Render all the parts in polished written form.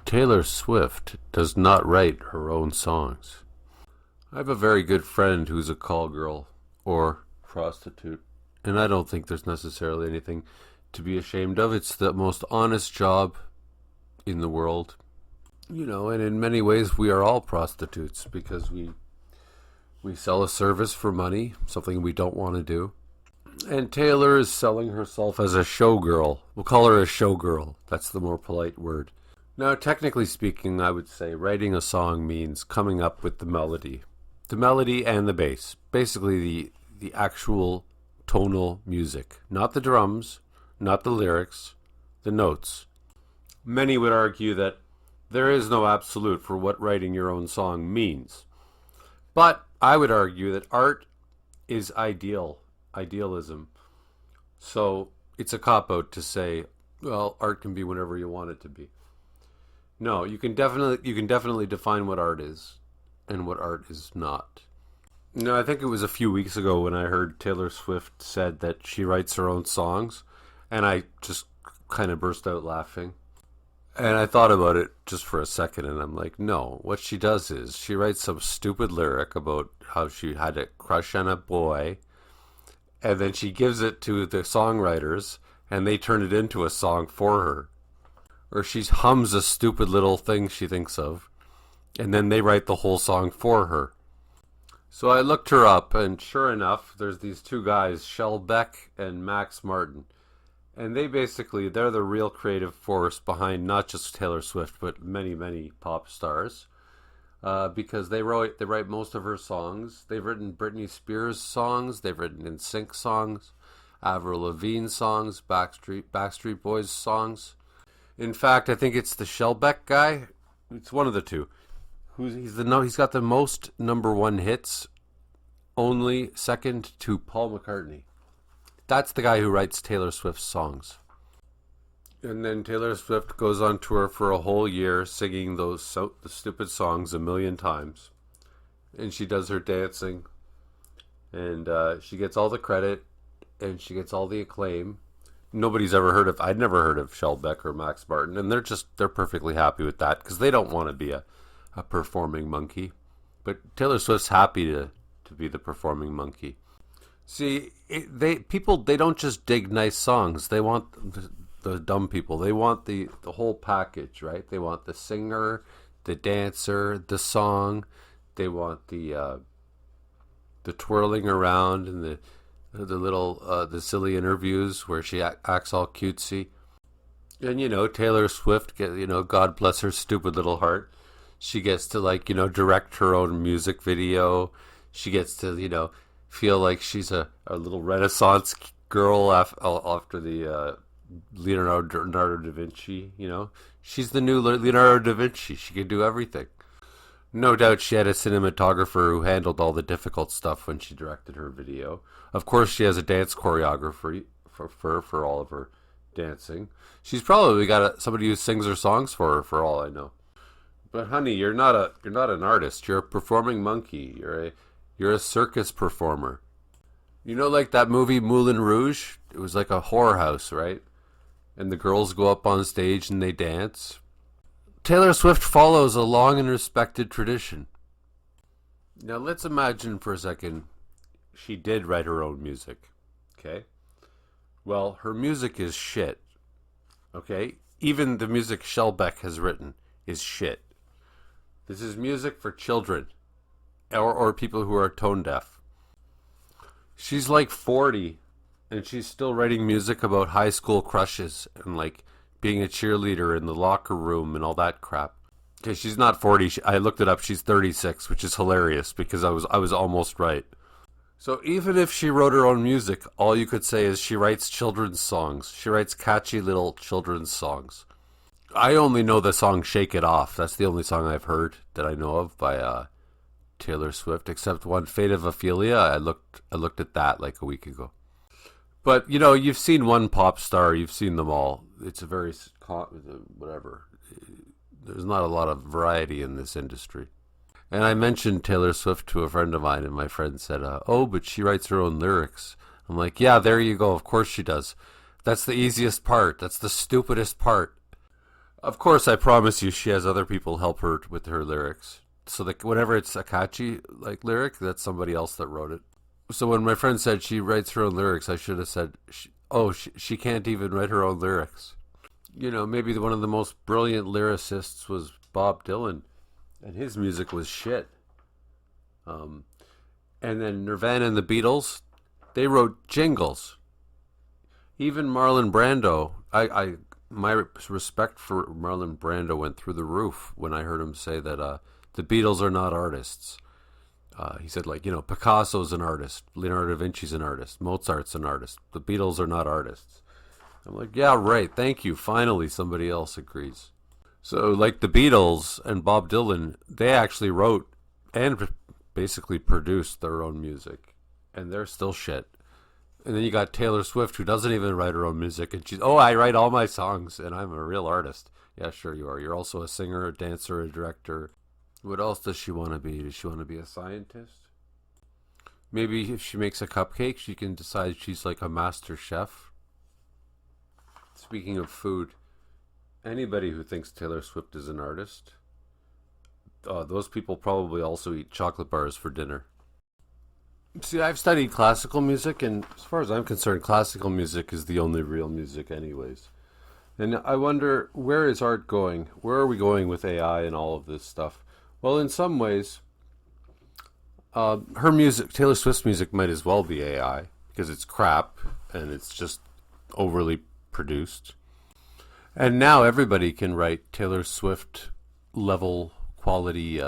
Taylor Swift does not write her own songs. I have a very good friend who's a call girl or prostitute, and I don't think there's necessarily anything to be ashamed of. It's the most honest job in the world. And in many ways we are all prostitutes because we sell a service for money, something we don't want to do. And Taylor is selling herself as a showgirl. We'll call her a showgirl. That's the more polite word. Now, technically speaking, I would say writing a song means coming up with the melody. The melody and the bass. Basically the actual tonal music. Not the drums, not the lyrics, the notes. Many would argue that there is no absolute for what writing your own song means. But I would argue that art is idealism. So it's a cop-out to say, well, art can be whatever you want it to be. No, you can definitely define what art is and what art is not. I think it was a few weeks ago when I heard Taylor Swift said that she writes her own songs, and I just kind of burst out laughing. And I thought about it just for a second, and I'm like, no, what she does is she writes some stupid lyric about how she had a crush on a boy, and then she gives it to the songwriters, and they turn it into a song for her. Or she hums a stupid little thing she thinks of, and then they write the whole song for her. So I looked her up, and sure enough, there's these two guys, Shel Beck and Max Martin. And they're the real creative force behind not just Taylor Swift, but many, many pop stars. Because they write most of her songs. They've written Britney Spears songs, they've written NSYNC songs, Avril Lavigne songs, Backstreet Boys songs. In fact, I think it's the Shel Beck guy. It's one of the two. He's got the most number one hits, only second to Paul McCartney. That's the guy who writes Taylor Swift's songs. And then Taylor Swift goes on tour for a whole year singing the stupid songs a million times. And she does her dancing. And she gets all the credit. And she gets all the acclaim. I'd never heard of Shel Beck or Max Martin, and they're perfectly happy with that because they don't want to be a performing monkey. But Taylor Swift's happy to be the performing monkey. See, they don't just dig nice songs. They want the dumb people. They want the whole package, right? They want the singer, the dancer, the song. They want the twirling around and the the silly interviews where she acts all cutesy. And Taylor Swift, God bless her stupid little heart, she gets to direct her own music video. She gets to feel like she's a little Renaissance girl after the Leonardo da Vinci. She's the new Leonardo da Vinci. She can do everything. No doubt she had a cinematographer who handled all the difficult stuff when she directed her video. Of course, she has a dance choreographer for all of her dancing. She's probably got somebody who sings her songs for her, for all I know. But honey, you're not an artist. You're a performing monkey. You're a circus performer. Like that movie Moulin Rouge? It was like a whorehouse, right? And the girls go up on stage and they dance. Taylor Swift follows a long and respected tradition. Now let's imagine for a second she did write her own music. Okay? Well, her music is shit. Okay? Even the music Shel Beck has written is shit. This is music for children or people who are tone deaf. She's like 40 and she's still writing music about high school crushes and being a cheerleader in the locker room and all that crap. Okay, she's not 40. I looked it up. She's 36, which is hilarious because I was almost right. So even if she wrote her own music, all you could say is she writes children's songs. She writes catchy little children's songs. I only know the song Shake It Off. That's the only song I've heard that I know of by Taylor Swift, except one, Fate of Ophelia. I looked at that a week ago. But, you've seen one pop star. You've seen them all. It's a very, whatever. There's not a lot of variety in this industry. And I mentioned Taylor Swift to a friend of mine, and my friend said, but she writes her own lyrics. I'm like, yeah, there you go. Of course she does. That's the easiest part. That's the stupidest part. Of course, I promise you, she has other people help her with her lyrics. So that whenever it's a catchy like lyric, that's somebody else that wrote it. So when my friend said she writes her own lyrics, I should have said, she can't even write her own lyrics. You know, maybe one of the most brilliant lyricists was Bob Dylan, and his music was shit. Um, and then Nirvana and the Beatles, they wrote jingles. Even Marlon Brando, my respect for Marlon Brando went through the roof when I heard him say that the Beatles are not artists. He said, like, you know, Picasso's an artist, Leonardo da Vinci's an artist, Mozart's an artist. The Beatles are not artists. I'm like, yeah, right. Thank you. Finally, somebody else agrees. So, like the Beatles and Bob Dylan, they actually wrote and basically produced their own music, and they're still shit. And then you got Taylor Swift, who doesn't even write her own music, and she's, oh, I write all my songs, and I'm a real artist. Yeah, sure you are. You're also a singer, a dancer, a director. What else does she want to be? Does she want to be a scientist? Maybe if she makes a cupcake, she can decide she's like a master chef. Speaking of food, anybody who thinks Taylor Swift is an artist, those people probably also eat chocolate bars for dinner. See, I've studied classical music, and as far as I'm concerned, classical music is the only real music, anyways. And I wonder, where is art going? Where are we going with AI and all of this stuff? Well, in some ways, her music, Taylor Swift's music, might as well be AI because it's crap and it's just overly produced. And now everybody can write Taylor Swift level quality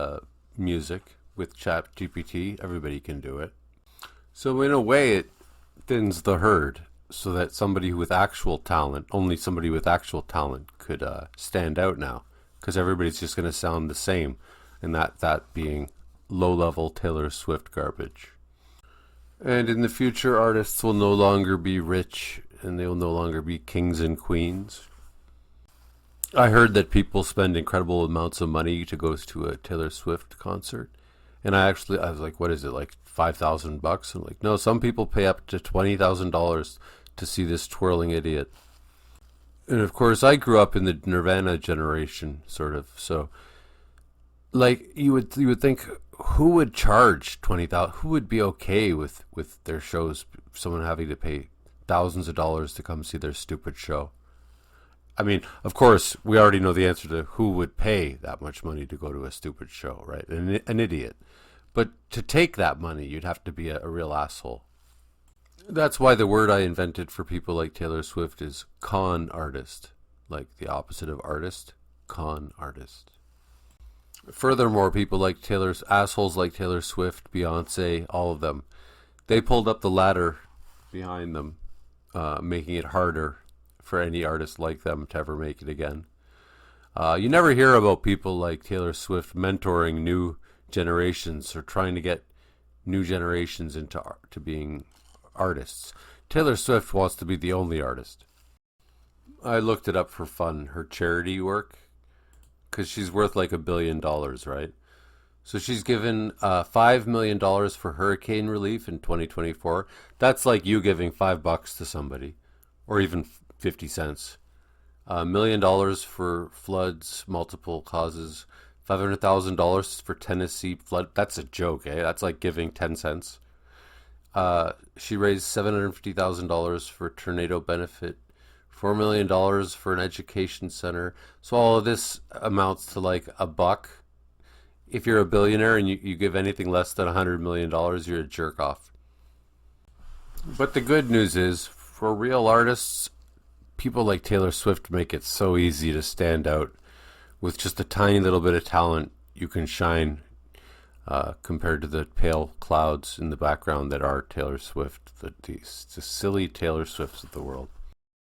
music with Chat GPT. Everybody can do it. So in a way, it thins the herd so that somebody with actual talent, only somebody with actual talent could stand out now, because everybody's just going to sound the same, and that being low-level Taylor Swift garbage. And in the future, artists will no longer be rich, and they will no longer be kings and queens. I heard that people spend incredible amounts of money to go to a Taylor Swift concert. And I was like, what is it, like $5,000? I'm like, no, some people pay up to $20,000 to see this twirling idiot. And of course, I grew up in the Nirvana generation, sort of. So, like, you would think, who would charge 20,000? Who would be okay with their shows? Someone having to pay thousands of dollars to come see their stupid show. I mean, of course, we already know the answer to who would pay that much money to go to a stupid show, right? An idiot. But to take that money, you'd have to be a real asshole. That's why the word I invented for people like Taylor Swift is con artist. Like the opposite of artist, con artist. Furthermore, people like assholes like Taylor Swift, Beyonce, all of them, they pulled up the ladder behind them, making it harder for any artist like them to ever make it again. You never hear about people like Taylor Swift mentoring new generations or trying to get new generations into to being artists. Taylor Swift wants to be the only artist. I looked it up for fun, her charity work, because she's worth like $1 billion, right? So she's given $5 million for hurricane relief in 2024. That's like you giving $5 to somebody, or even 50 cents. $1 million for floods, multiple causes. $500,000 for Tennessee flood. That's a joke, eh? That's like giving 10 cents. She raised $750,000 for tornado benefit. $4 million for an education center. So all of this amounts to like $1. If you're a billionaire and you give anything less than $100 million, you're a jerk off. But the good news is, for real artists, people like Taylor Swift make it so easy to stand out. With just a tiny little bit of talent, you can shine compared to the pale clouds in the background that are Taylor Swift, the silly Taylor Swifts of the world.